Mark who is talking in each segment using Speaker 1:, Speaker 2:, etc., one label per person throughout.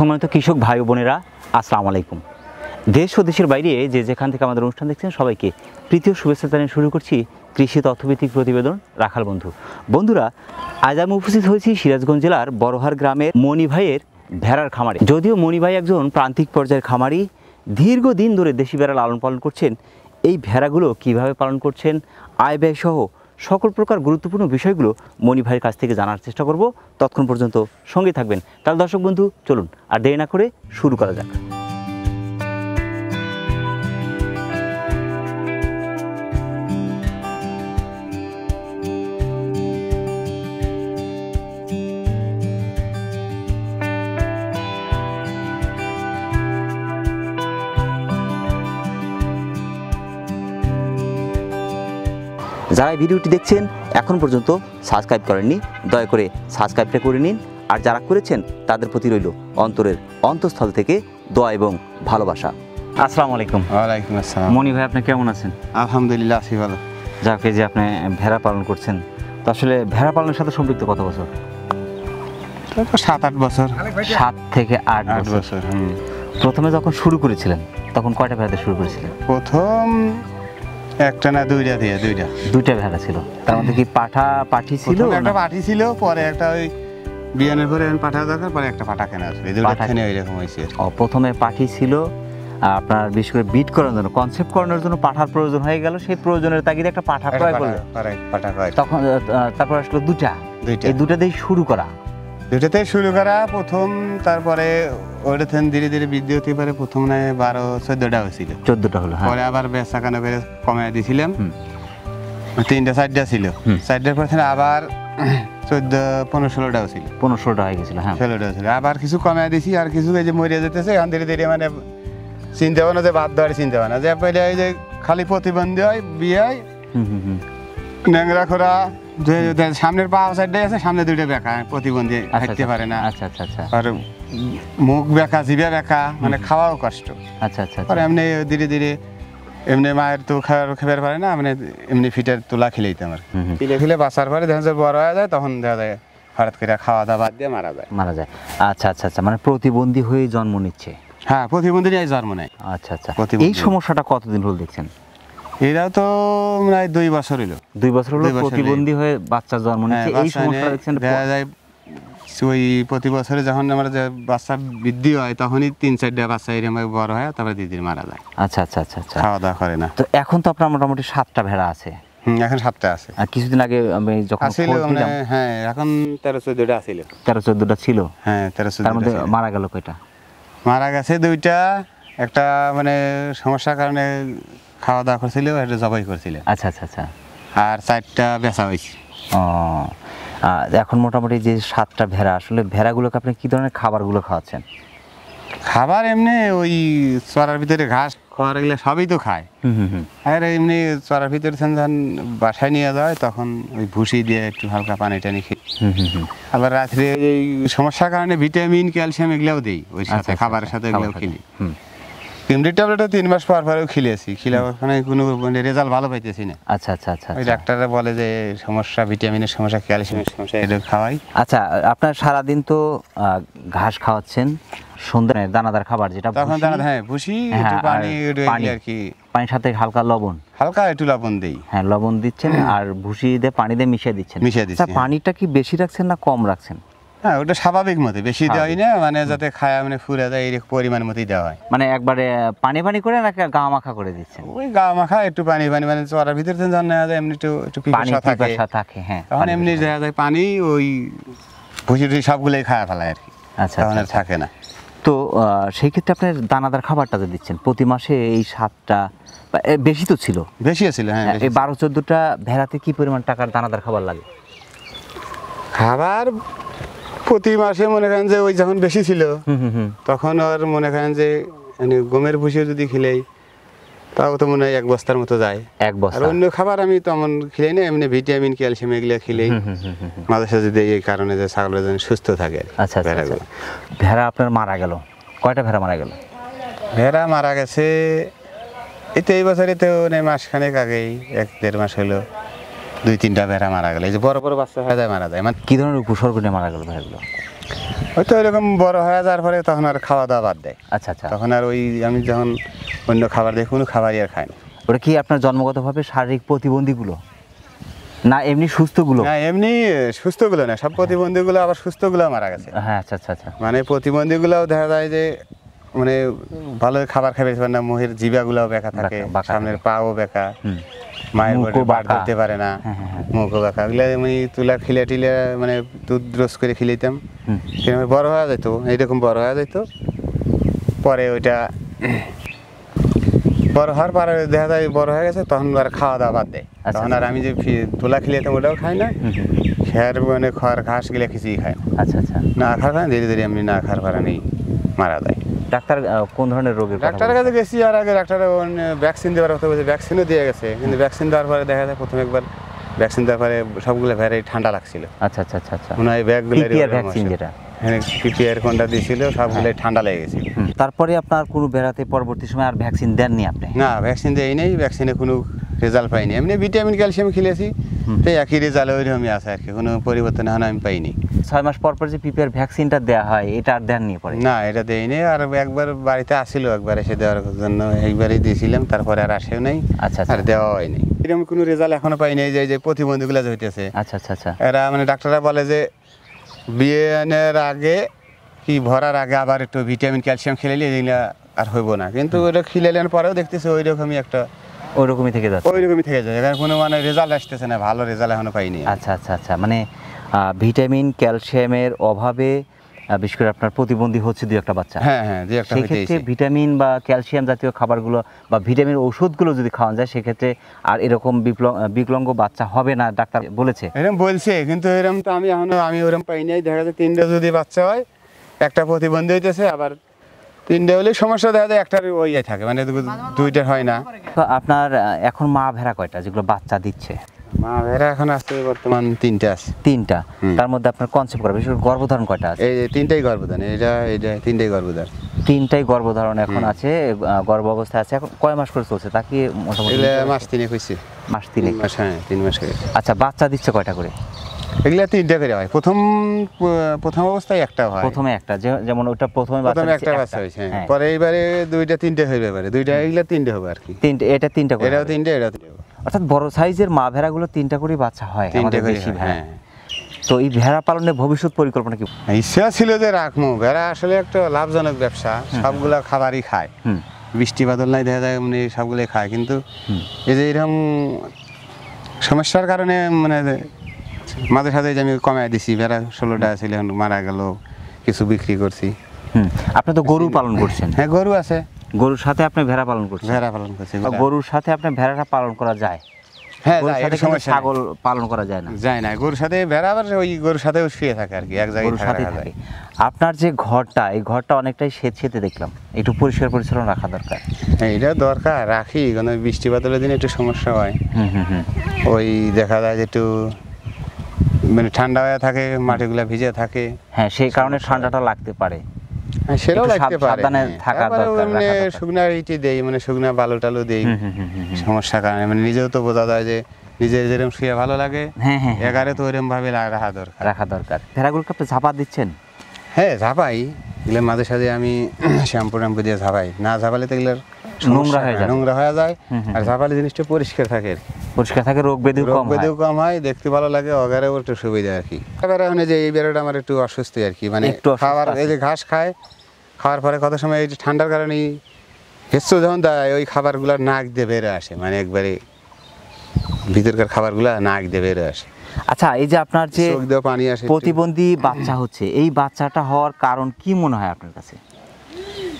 Speaker 1: সম্মানিত কৃষক ভাই ও বোনেরা, আসসালামু আলাইকুম। দেশ ও দেশের বাইরে যে যেখান থেকে আমাদের অনুষ্ঠান দেখছেন সবাইকে প্রীতীয় শুভেচ্ছা জানিয়ে শুরু করছি কৃষি তথ্যভিত্তিক প্রতিবেদন রাখাল বন্ধু। বন্ধুরা, আজ আমি উপস্থিত হয়েছি সিরাজগঞ্জ জেলার বড়হার গ্রামের মণি ভাইয়ের ভেড়ার খামারে। যদিও মণি ভাই একজন প্রান্তিক পর্যায়ের খামারি, দীর্ঘদিন ধরে দেশি ভেড়া লালন পালন করছেন। এই ভেড়াগুলো কিভাবে পালন করছেন, আয় ব্যয় সহ সকল প্রকার গুরুত্বপূর্ণ বিষয়গুলো মণি ভাইয়ের কাছ থেকে জানার চেষ্টা করব। ততক্ষণ পর্যন্ত সঙ্গে থাকবেন। তাহলে দর্শক বন্ধু, চলুন আর দেরি না করে শুরু করা যাক। যারা এই ভিডিওটি দেখছেন এখন পর্যন্ত সাবস্ক্রাইব করেননি, দয়া করে সাবস্ক্রাইবটা করে নিন। আর যারা করেছেন তাদের প্রতি রইল অন্তরের অন্তঃস্থল থেকে দোয়া এবং ভালোবাসা। আসসালামু আলাইকুম।
Speaker 2: ওয়ালাইকুম আসসালাম।
Speaker 1: মণি ভাই, আপনি কেমন আছেন?
Speaker 2: আলহামদুলিল্লাহ আছি ভালো।
Speaker 1: যাকে যে আপনি ভেড়া পালন করছেন, তো আসলে ভেড়া পালনের সাথে সম্পৃক্ত কত বছর?
Speaker 2: 7-8 বছর।
Speaker 1: 7 থেকে 8 বছর। প্রথমে যখন শুরু করেছিলেন তখন কয়টা ভেড়াতে শুরু করেছিলেন?
Speaker 2: প্রথম একটা না দুইটা
Speaker 1: ভেড়া ছিল। তার মধ্যে কি পাঠি ছিল?
Speaker 2: একটা পাঠি ছিল, পরে একটা ওই বিয়ানের পরে পাঠা দরকার, পরে একটা পাঠা কেনা ছিল। দুইটা কেনে এরকম হয়েছে।
Speaker 1: প্রথমে পাঠি ছিল, আপনার বিশেষ করে বিট করানোর জন্য, কনসেপ্ট করানোর জন্য পাঠার প্রয়োজন হয়ে গেল। সেই প্রয়োজনের তাগিদে একটা পাঠা ক্রয় করলেন। তখন তারপর আসলো দুইটা। এই দুটাতেই শুরু করা। প্রথম, তারপরে
Speaker 2: ওইটা ধীরে ধীরে বৃদ্ধি হতে পারে। প্রথম নয় 12-14টা হয়েছিল।
Speaker 1: 14টা হলো।
Speaker 2: পরে আবার বেচা কেনা করে কমায় দিয়েছিলাম। 3-4টা ছিল। 4টার পর আবার 14-15-16টাও ছিল।
Speaker 1: 15-16টা হয়ে গেছিল। হ্যাঁ,
Speaker 2: 16টা ছিল। আবার কিছু কমায় দিয়েছি, আর কিছু এই যে মরিয়া যেতেছে। এখন ধীরে ধীরে মানে চিন্তা ভাবনা যে বাদ দেওয়ার চিন্তা ভাবনা যে পরে এই যে খালি প্রতিবন্ধী হয়, বিয়ে হয়, ন্যাংরা খোরা, সামনের পা সাইডটাই আছে, সামনে দুইটা বেঁকা, প্রতিবন্ধী হাঁটতে পারে না।
Speaker 1: আচ্ছা আচ্ছা আচ্ছা।
Speaker 2: আর মুখ বেঁকা, জিভে বেঁকা, মানে খাওয়াও কষ্ট।
Speaker 1: আচ্ছা আচ্ছা।
Speaker 2: আর এমনি ধীরে ধীরে এমনি মায়ের তো খাবার পারে না, মানে এমনি ফিটের তোলা খেলেইতাম আর খেলে বাঁচার পরে দেখা যায় বড় হয়ে যায়, তখন দেখা যায় হঠাৎ করে খাওয়া দাওয়া বাদ দিয়ে মারা যায়।
Speaker 1: আচ্ছা আচ্ছা আচ্ছা, মানে প্রতিবন্ধী হয়ে জন্ম নিচ্ছে।
Speaker 2: হ্যাঁ, প্রতিবন্ধী নিয়ে জন্ম নেয়।
Speaker 1: আচ্ছা আচ্ছা। এই সমস্যাটা কতদিন হলো দেখছেন?
Speaker 2: এরাও তো প্রায় 2 বছর হলো।
Speaker 1: 2 বছর হলো প্রতিবন্ধী হয়ে বাচ্চা জন্ম নিচ্ছে। এই সমস্যা দেখছেন
Speaker 2: দেখা যায় ওই প্রতি বছরে যখন আমার যে বাচ্চা বৃদ্ধি হয়, তখনই 3-4টা বাচ্চা এরকম বড় হয়, তারপরে দিদির মারা যায়।
Speaker 1: আচ্ছা আচ্ছা আচ্ছা আচ্ছা।
Speaker 2: খাওয়া দাওয়া করে না।
Speaker 1: তো এখন তো আপনার মোটামুটি 7টা ভেড়া আছে।
Speaker 2: এখন 7টা আছে।
Speaker 1: আর কিছুদিন আগে আমি যখন
Speaker 2: হ্যাঁ, এখন 13-14টা ছিল।
Speaker 1: 13-14টা ছিল।
Speaker 2: হ্যাঁ, 13-14টা।
Speaker 1: তার মধ্যে মারা গেল কয়টা?
Speaker 2: মারা গেছে 2টা। একটা মানে সমস্যার কারণে খাওয়া দাওয়া করছিল, এটা জবাই করছিল।
Speaker 1: আচ্ছা আচ্ছা আচ্ছা।
Speaker 2: আর 4টা বেচা হয়েছে।
Speaker 1: এখন মোটামুটি যে 7টা ভেড়া, আসলে ভেড়াগুলোকে আপনি কি ধরনের খাবারগুলো খাওয়াচ্ছেন?
Speaker 2: খাবার এমনি ওই চড়ার ভিতরে ঘাস খাওয়ার এগুলো সবই তো খায়। আর এমনি চড়ার ভিতরে যখন বাসায় নিয়ে যায়, তখন ওই ভুসি দিয়ে একটু হালকা পানি টানি খেয়ে। আবার রাত্রে এই সমস্যার কারণে ভিটামিন, ক্যালসিয়াম এগুলোও দিই ওই সাথে, খাবারের সাথে এগুলোও খেলি। কিমরির ট্যাবলেটটা 3 মাস পর পরেও খেলেছি, খেলে ওখানে কোনো রেজাল্ট ভালো পাইতেছি না।
Speaker 1: আচ্ছা আচ্ছা আচ্ছা।
Speaker 2: ওই ডাক্তাররা বলে যে সমস্যা, ভিটামিনের সমস্যা, ক্যালসিয়ামের সমস্যা, এটা খাওয়াই।
Speaker 1: আচ্ছা, আপনার সারাদিন তো ঘাস খাওয়াচ্ছেন, সন্ধ্যায় দানাদার খাবার যেটা
Speaker 2: তখন দানা, হ্যাঁ, ভুসি, একটু পানি আর কি,
Speaker 1: পানির সাথে হালকা লবণ,
Speaker 2: হালকা একটু লবণ দেই।
Speaker 1: হ্যাঁ, লবণ দিচ্ছেন আর ভুসি দিয়ে পানি দিয়ে মিশিয়ে দিচ্ছেন। পানিটা কি বেশি রাখছেন না কম রাখছেন?
Speaker 2: হ্যাঁ, ওটা স্বাভাবিক মতো, বেশি দেওয়াই না, মানে যাতে খায় মানে ফুরে যায় এই পরিমাণ মতোই দেওয়া হয়।
Speaker 1: মানে একবারে পানি পানি করে নাকি গা মাখা করে দিচ্ছেন?
Speaker 2: ওই গা মাখা, একটু পানি পানি, মানে চড়ার ভিতরে জানা যায় এমনি একটু পিপাসা
Speaker 1: থাকে। হ্যাঁ,
Speaker 2: তখন এমনি দেখা যায় পানি, ওই ভুসি টুসি সবগুলোই খাওয়া ফেলায় আর কি।
Speaker 1: আচ্ছা,
Speaker 2: তখন আর থাকে না।
Speaker 1: তো সেই ক্ষেত্রে আপনার দানাদার খাবারটা যে দিচ্ছেন প্রতি মাসে, এই 7টা বেশি তো ছিল?
Speaker 2: বেশি ছিল, হ্যাঁ।
Speaker 1: এই 12-14টা ভেড়াতে কি পরিমাণ টাকার দানাদার খাবার লাগে?
Speaker 2: খাবার প্রতি মাসে মনে করেন যে ওই যখন বেশি ছিল, তখন আর মনে করেন যে গমের ভুসিও যদি খেলেই, তাও তো মনে হয় 1 বস্তার মতো যায়।
Speaker 1: 1 বস্তা।
Speaker 2: আর অন্য খাবার আমি তেমন খেলে না, এমনি ভিটামিন, ক্যালসিয়াম এগুলো খেলেই মাঝে সাঝে দিই, এই কারণে যে ছাগলের যেন সুস্থ থাকে।
Speaker 1: আচ্ছা আচ্ছা। ভেড়া আপনার মারা গেল, কয়টা ভেড়া মারা গেল?
Speaker 2: ভেড়া মারা গেছে এই বছরে তো মাসখানেক আগেই, 1-1.5 মাস হলো 2-3টা ভেড়া মারা গেল। এই যে বড় বড় বাচ্চা হয়ে যায় মারা যায়। মানে
Speaker 1: কি ধরনের উপসর্গ নিয়ে মারা গেল ভেড়াগুলো?
Speaker 2: ওই তো এরকম বড় হয়ে যাওয়ার পরে তখন আর খাওয়া দাওয়া বাদ দেয়।
Speaker 1: আচ্ছা আচ্ছা।
Speaker 2: তখন আর ওই আমি যখন অন্য খাবার দেখি কোনো খাবারই আর খাই না।
Speaker 1: ওটা কি আপনার জন্মগতভাবে শারীরিক প্রতিবন্ধীগুলো না এমনি সুস্থগুলো?
Speaker 2: না এমনি সুস্থগুলো না, সব প্রতিবন্ধীগুলো আবার সুস্থগুলো মারা গেছে।
Speaker 1: হ্যাঁ আচ্ছা আচ্ছা আচ্ছা।
Speaker 2: মানে প্রতিবন্ধীগুলোও দেখা যায় যে মানে ভালো খাবার খাইতে পারে না, মুখের জিভাগুলোও বেঁকা থাকে, সামনের পাও বেঁকা, মায়ের বডি বার করতে পারে না, মুখও বেঁকা। এগুলো আমি তুলা খিলে টিলে মানে দুধ রোজ করে খিলাইতাম, বড় হয়ে যেত, এইরকম বড় হয়ে যেত। পরে ওইটা বড় হওয়ার পরে দেখা যায় বড় হয়ে গেছে, তখন আর খাওয়া দাওয়া বাদ দেয়। তখন আর আমি যে তুলা খিলাইতাম ওটাও খাই না, খেয়ার মানে খড় ঘাস গিলে কিছুই খায় না।
Speaker 1: আচ্ছা আচ্ছা।
Speaker 2: না খাওয়ার পরে ধীরে ধীরে এমনি না খাওয়ার পরে নেই মারা যায়।
Speaker 1: ডাক্তার কোন ধরনের রোগের?
Speaker 2: ডাক্তারের কাছে গেছি, আর আগে ডাক্তার ভ্যাকসিন দেওয়ার কথা বলছে, ভ্যাকসিনও দিয়ে গেছে, কিন্তু ভ্যাকসিন দেওয়ার পরে দেখা যায় প্রথম একবার ভ্যাকসিন দেওয়ার পরে সবগুলো ভ্যারাই ঠান্ডা লাগছিল।
Speaker 1: আচ্ছা আচ্ছা আচ্ছা আচ্ছা।
Speaker 2: মনে হয় ব্যাগগুলো
Speaker 1: ভ্যাকসিন যেটা
Speaker 2: হ্যাঁ পিপিআর কোনটা দিয়েছিল সবগুলোই ঠান্ডা লেগে গেছিল।
Speaker 1: তারপরে আপনার কোনো বেড়াতে পরবর্তী সময় আর ভ্যাকসিন দেননি আপনি?
Speaker 2: না ভ্যাকসিন দেই নেই, ভ্যাকসিনে কোনো রেজাল্ট পাইনি। এমনি ভিটামিন ক্যালসিয়াম খেলেছি, তো একই রেজাল্ট ওইরকমই আছে আর কি, কোনো পরিবর্তন এখন আমি পাইনি।
Speaker 1: 6 মাস পর পর যে পিপিআর ভ্যাকসিনটা দেওয়া হয় এটা আর দেননি পরে?
Speaker 2: না এটা দেয়নি, আর একবার বাড়িতে আসছিল, একবার এসে দেওয়ার জন্য এইবারই দিয়েছিলাম, তারপরে আর আসেও নাই।
Speaker 1: আচ্ছা
Speaker 2: আর দেওয়া হয়নি, এরকম কোনো রেজাল্ট এখনো পাইনি। যে প্রতিবন্ধীগুলো হইতেছে,
Speaker 1: আচ্ছা আচ্ছা আচ্ছা,
Speaker 2: এরা মানে ডাক্তাররা বলে যে বিয়ের আগে কি ভরার আগে আবার একটু ভিটামিন ক্যালসিয়াম খেলাইলে এগুলা আর হইব না, কিন্তু ওইটা খেলাইলেন পরেও দেখতেছে ওই রকমই একটা
Speaker 1: ওইরকমই থেকে যাচ্ছে,
Speaker 2: ওইরকমই থেকে যায়। এখানে কোনো মানে রেজাল্ট আসতেছে না, ভালো রেজাল্ট এখনো পাইনি।
Speaker 1: আচ্ছা আচ্ছা আচ্ছা, মানে ভিটামিন ক্যালসিয়ামের অভাবে বিশেষ করে আপনার প্রতিবন্ধী হচ্ছে দুই একটা বাচ্চা।
Speaker 2: হ্যাঁ হ্যাঁ, দুই একটা।
Speaker 1: সেক্ষেত্রে ভিটামিন বা ক্যালসিয়াম জাতীয় খাবারগুলো বা ভিটামিন ওষুধগুলো যদি খাওয়ানো যায় সেক্ষেত্রে আর এরকম বিকলাঙ্গ বাচ্চা হবে না, ডাক্তার বলেছে।
Speaker 2: এরকম বলছে, কিন্তু এরকম তো আমি ওরকম পাই নাই। দেখা যায় 3টা যদি বাচ্চা হয়, একটা প্রতিবন্ধী হইতেছে, আবার 3টে হলে সমস্যা দেখা যায় একটার ওই থাকে, মানে 2টার হয় না।
Speaker 1: তো আপনার এখন মা ভেড়া কয়টা যেগুলো বাচ্চা দিচ্ছে?
Speaker 2: মা ভেড়া এখন আছে বর্তমান 3টা আছে।
Speaker 1: 3টা? তার মধ্যে আপনার কনসেপ্ট করা বিশেষ করে গর্ভধারণ কয়টা আছে?
Speaker 2: এই 3টাই গর্ভধারণ, এটা 3টাই গর্ভধারণ।
Speaker 1: 3টাই গর্ভধারণ এখন আছে, গর্ভ অবস্থায় আছে। এখন কয় মাস করে চলছে তা কি? মোটামুটি
Speaker 2: মাস 3 হয়েছে।
Speaker 1: মাস 3?
Speaker 2: হ্যাঁ 3 মাস হয়ে গেছে।
Speaker 1: আচ্ছা, বাচ্চা দিচ্ছে কয়টা করে?
Speaker 2: এগুলা 3টা করে হয়। প্রথম অবস্থায় একটা হয়,
Speaker 1: প্রথমে একটা, যেমন ওটা প্রথমে
Speaker 2: একটা বাচ্চা হয়েছে, পরে এইবারে 2টা 3টে হইবে, এবারে 2টা এগুলা 3টে হবে আর কি।
Speaker 1: 3টে, এটা 3টা করে,
Speaker 2: এটাও 3টে, এটাও 3টে।
Speaker 1: অর্থাৎ বড় সাইজের মা ভেড়াগুলো 3টা করে বাচ্চা হয়,
Speaker 2: 3টে করে।
Speaker 1: হ্যাঁ। তো এই ভেড়া পালনের ভবিষ্যৎ পরিকল্পনা কি?
Speaker 2: ইচ্ছা ছিল যে রাখবো। ভেড়া আসলে একটা লাভজনক ব্যবসা, সবগুলা খাবারই খায়, বৃষ্টি বাদল নাই দেখা যায় মানে সবগুলোই খায়, কিন্তু এই যে এরকম সমস্যার কারণে মানে মাঝে সাথে আমি কমাই দিছি। ভেড়া 16টা ছিল, মারা গেল, কিছু বিক্রি করছি।
Speaker 1: আপনি তো গরু পালন করছেন?
Speaker 2: হ্যাঁ গরু আছে।
Speaker 1: গরুর সাথে আপনি ভেড়া পালন করছেন?
Speaker 2: ভেড়া পালন করছি।
Speaker 1: গরুর সাথে আপনি ভেড়াটা পালন করা যায়?
Speaker 2: হ্যাঁ,
Speaker 1: ছাগল পালন করা যায় না?
Speaker 2: যায় না, গরুর সাথে ভেড়া আবার ওই গরুর সাথেও শুয়ে থাকে আর কি, এক জায়গায় থাকে।
Speaker 1: আপনার যে ঘরটা, এই ঘরটা অনেকটাই সেতে দেখলাম, একটু পরিষ্কার পরিচ্ছন্ন রাখা দরকার।
Speaker 2: এইটা দরকার, রাখি, কারণ বৃষ্টি বাদলের দিনে একটু সমস্যা হয়। ওই দেখা যায় যে একটু মানে ঠান্ডা হয়ে থাকে, মাটিগুলা ভিজে থাকে।
Speaker 1: হ্যাঁ, সেই কারণে ঠান্ডাটা লাগতে পারে।
Speaker 2: সেটাও লাগতে পারে,
Speaker 1: মানে
Speaker 2: শুকনা ইটি দেই, মানে শুকনা বালু টালু দেই, সমস্যার কারণে। মানে নিজেও তো বোঝা যায় যে নিজের যেরকম শুয়ে ভালো লাগে, এগারে তো ওরকম ভাবে রাখা দরকার।
Speaker 1: ভেড়াগুলোকে আপনি ঝাপা দিচ্ছেন?
Speaker 2: হ্যাঁ ঝাপাই, এগুলো মাঝে সাঝে আমি শ্যাম্পু দিয়ে ঝাপাই। না ঝাপালে তো এগুলোর নোংরা হয়ে যায়, আর ঝাপালে জিনিসটা পরিষ্কার থাকে,
Speaker 1: রোগ ব্যাধিও
Speaker 2: কম হয়, দেখতে ভালো লাগে, অগারেও একটু সুবিধা আর কি। এবারে যে এই বেড়াটা আমার একটু অসুস্থ আর কি, মানে খাবার এই যে ঘাস খায়, খাওয়ার পরে কত সময় এই ঠান্ডার কারণে হেঁচু যখন দেয়, ওই খাবারগুলো নাক দিয়ে বেড়ে আসে, মানে একবারে ভিতরকার খাবারগুলো নাক দিয়ে বেড়ে আসে।
Speaker 1: আচ্ছা, এই যে আপনার যে
Speaker 2: পানি আসে,
Speaker 1: প্রতিবন্ধী বাচ্চা হচ্ছে, এই বাচ্চাটা হওয়ার কারণ কি মনে হয় আপনার কাছে?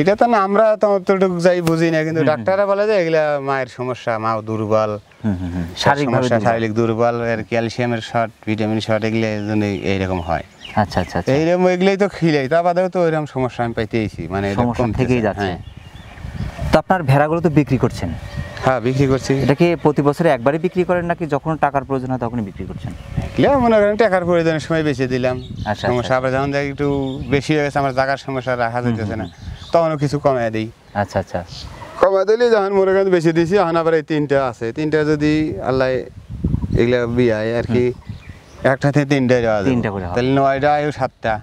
Speaker 2: এটা তো না আমরা ততটুকু যাই বুঝি না, কিন্তু ডাক্তাররা বলে যে এগুলা মায়ের সমস্যা, মাও দুর্বল, শারীরিক দুর্বল, এর ক্যালসিয়ামের শর্ট, ভিটামিন শর্ট, এগুলো এইরকম হয়।
Speaker 1: আচ্ছা আচ্ছা,
Speaker 2: এইরকম এগুলোই তো খিলাই, তা বাদেও তো ওইরকম সমস্যা আমি পাইতেইছি, মানে
Speaker 1: সমস্যা থেকেই যাচ্ছে। তো আপনার ভেড়াগুলো তো বিক্রি করছেন?
Speaker 2: হ্যাঁ বিক্রি করছি।
Speaker 1: এটা কি প্রতি বছরে একবারই বিক্রি করেন নাকি যখন টাকার প্রয়োজন হয় তখনই বিক্রি করছেন?
Speaker 2: মনে করেন টাকার প্রয়োজনের সময় বেঁচে দিলাম, সমস্যা আবার যখন দেখি একটু বেশি হয়ে গেছে, আমার জায়গার সমস্যা, রাখা যেতেছে না, তখনও কিছু কমায় দিই।
Speaker 1: আচ্ছা আচ্ছা,
Speaker 2: কমায় দিলে যখন মনে করেন বেশি দিয়েছি, এখন আবার এই 3টা আছে, 3টা যদি আল্লাহ এগুলা বিয়ায় আর কি, একটাতে 3টা দেওয়া যায়, তাহলে 9টা 7টা,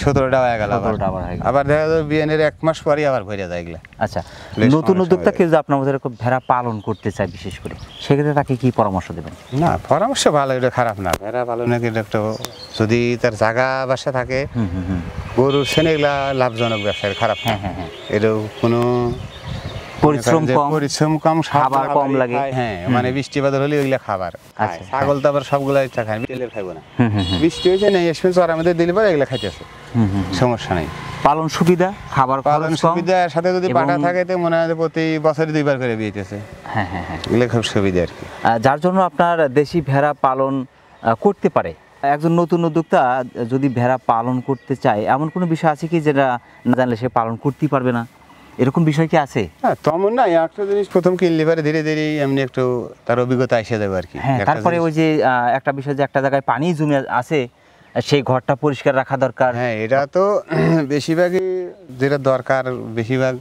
Speaker 2: 17টা হয়ে গেল,
Speaker 1: 17টা আবার হয়ে গেল।
Speaker 2: আবার দেখা যায় বিয়ানের 1 মাস পরই আবার ভরে যায় এগুলা।
Speaker 1: আচ্ছা,
Speaker 2: বেশ
Speaker 1: নতুন
Speaker 2: সমস্যা
Speaker 1: উদ্যোক্তা
Speaker 2: হয়ে
Speaker 1: কেউ যদি আপনার মধ্যে এরকম ভেড়া পালন করতে চায় বিশেষ করে, সেক্ষেত্রে তাকে কি পরামর্শ দেবেন?
Speaker 2: না, পরামর্শ ভালো, এটা খারাপ না। ভেড়া পালনে কিন্তু একটা যদি তার জায়গা বাসা থাকে, গরুর সেনে এগুলা লাভজনক ব্যবসা, খারাপ না। এটাও কোনো পরিশ্রম কম,
Speaker 1: খাবার কম লাগে।
Speaker 2: হ্যাঁ, মানে বৃষ্টি বাদল হলে ওইগুলা খাবার। ছাগল তো আবার সবগুলা ইচ্ছা খায়, বিকেলের খাইবো না। বৃষ্টি হয়েছে না, এসে চড়ার মধ্যে দিলে পরে এগুলা খাইতেছে, সমস্যা নাই।
Speaker 1: পালন সুবিধা, খাবার
Speaker 2: পালন সুবিধার সাথে যদি পাটা থাকে তো মনে হয় প্রতি বছরে 2বার করে বিয়েতেছে।
Speaker 1: হ্যাঁ,
Speaker 2: এগুলো খুব সুবিধা আর কি।
Speaker 1: যার জন্য আপনার দেশি ভেড়া পালন করতে পারে। একজন নতুন উদ্যোক্তা যদি ভেড়া পালন করতে চায়, এমন কোনো বিষয় আছে কি যেটা না জানলে সে পালন করতেই পারবে না, এরকম বিষয় কি আছে?
Speaker 2: হ্যাঁ, তেমন না। একটা জিনিস প্রথম কিনলে পারে ধীরে ধীরে এমনি একটু তার অভিজ্ঞতা এসে যাবে আর কি।
Speaker 1: হ্যাঁ, তারপরে ওই যে একটা বিষয় যে একটা জায়গায় পানি জমে আছে, সেই ঘরটা পরিষ্কার রাখা দরকার।
Speaker 2: হ্যাঁ, এটা তো বেশিরভাগই যেটা দরকার, বেশিরভাগ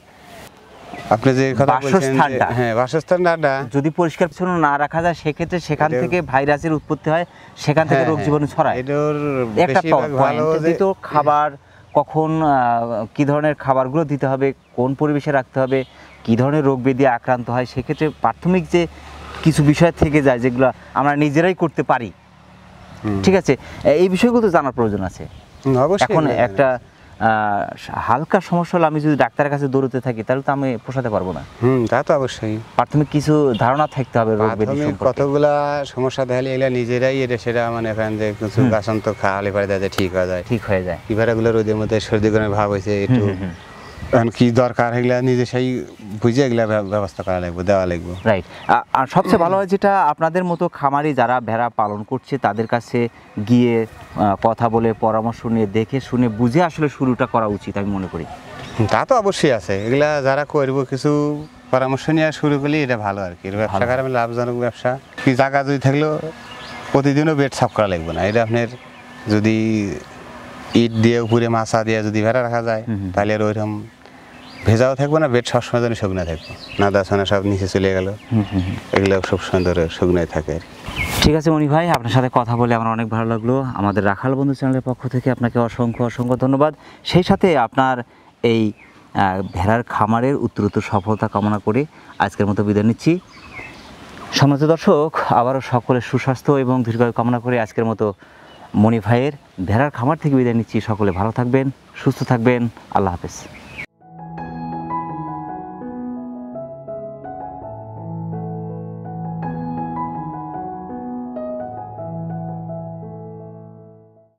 Speaker 2: আপনি যে কথা বলছেন, হ্যাঁ, বাসস্থানটা যদি
Speaker 1: পরিষ্কার পরিচ্ছন্ন না রাখা যায়, সেক্ষেত্রে সেখান থেকে ভাইরাসের উৎপত্তি হয়, সেখান থেকে রোগ জীবাণু ছড়ায়।
Speaker 2: এটার
Speaker 1: একটা
Speaker 2: ভালো যে
Speaker 1: খাবার কখন কি ধরনের খাবারগুলো দিতে হবে, কোন পরিবেশে রাখতে হবে, কি ধরনের রোগ ব্যাধি আক্রান্ত হয়, সেক্ষেত্রে প্রাথমিক যে কিছু বিষয় থেকে যায় যেগুলো আমরা নিজেরাই করতে পারি। ঠিক আছে, এই বিষয়গুলো তো জানার প্রয়োজন আছে। এখন একটা হালকা সমস্যা হলে আমি যদি ডাক্তারের কাছে দৌড়তে থাকি, তাহলে তো আমি পোষাতে পারবো না।
Speaker 2: তা তো অবশ্যই
Speaker 1: প্রাথমিক কিছু ধারণা থাকতে হবে রোগ ব্যাধি সম্পর্কে।
Speaker 2: কতগুলা সমস্যা দেখালে এগুলা নিজেরাই এটা সেটা মানে এখান যে কিছু গাছান্ত খাওয়ালে পারে যাতে ঠিক হয়ে যায়। এবারেগুলো রোদের মধ্যে সর্দি গরমের ভাব হয়েছে, একটু এখন কি দরকার এগুলা নিজে সেই বুঝে এগুলা ব্যবস্থা করা লাগবে, দেওয়া লাগবে।
Speaker 1: রাইট। আর সবচেয়ে ভালো হয় যেটা আপনাদের মতো খামারি যারা ভেড়া পালন করছে তাদের কাছে গিয়ে কথা বলে, পরামর্শ নিয়ে, দেখে শুনে বুঝে আসলে শুরুটা করা উচিত আমি মনে করি।
Speaker 2: তা তো অবশ্যই আছে, এগুলা যারা করবো কিছু পরামর্শ নিয়ে শুরু করলে এটা ভালো আর কি। ব্যবসা কারণে লাভজনক ব্যবসা। কি জায়গা যদি থাকলেও প্রতিদিনও বেড সাফ করা লাগবে না। এটা আপনার যদি ইট দিয়ে উপরে মাছা দিয়ে যদি ভেড়া রাখা যায়, তাহলে আর ওইরকম ভেজাও থাকবো না, বেড সবসময় যেন শুকনো থাকবো, না দাছানা সব নিচে চলে গেল, এগুলো সব সুন্দর শুকনোই থাকে আর কি।
Speaker 1: ঠিক আছে মনি ভাই, আপনার সাথে কথা বলে আমার অনেক ভালো লাগলো। আমাদের রাখাল বন্ধু চ্যানেলের পক্ষ থেকে আপনাকে অসংখ্য অসংখ্য ধন্যবাদ। সেই সাথে আপনার এই ভেড়ার খামারের উত্তরোত্তর সফলতা কামনা করে আজকের মতো বিদায় নিচ্ছি। সম্মানিত দর্শক, আবারও সকলের সুস্বাস্থ্য এবং দীর্ঘায়ু কামনা করে আজকের মতো মনি ভাইয়ের ভেড়ার খামার থেকে বিদায় নিচ্ছি। সকলে ভালো থাকবেন, সুস্থ থাকবেন। আল্লাহ হাফেজ।